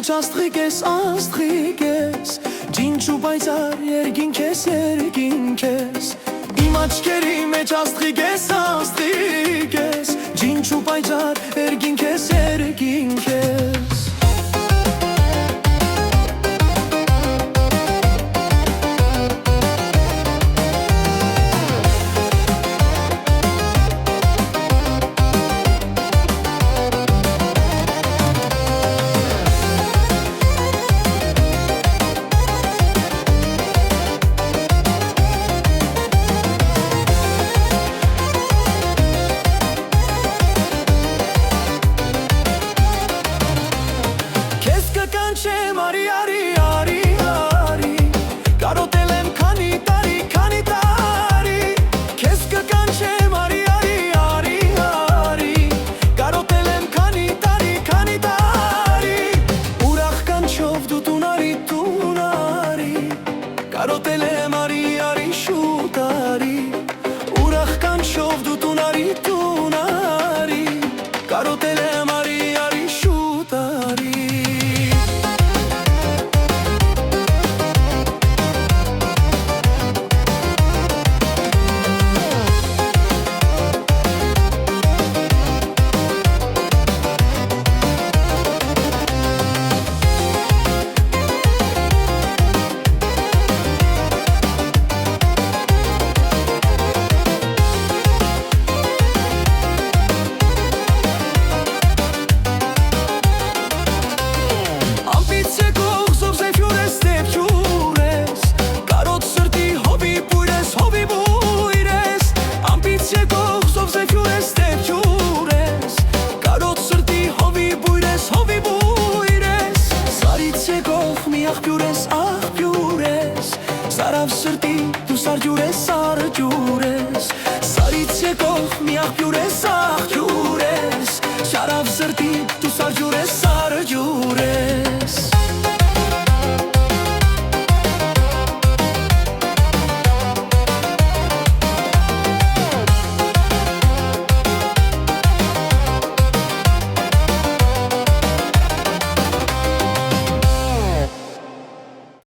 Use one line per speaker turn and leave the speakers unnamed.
մեջ աստղիկ ես Ջինջու պայծար երգինք ես Իմ աչքերի մեջ աստղիկ ես Ջինջու պայծար երգինք ես Չեմ արի Կարոտել եմ քանի տարի Քեզ կկանչեմ արի Կարոտել եմ քանի տարի Ուրախ կանչով դու տունարի Կարոտել եմ արի շուտ արի Ուրախ կանչով դու տունարի Կարոտել եմ արի շուտ արի Աղբյուր ես, սարավ սրտի դու սարջուր ես Սարից եկող մի աղբյուր ես, սարավ սրտի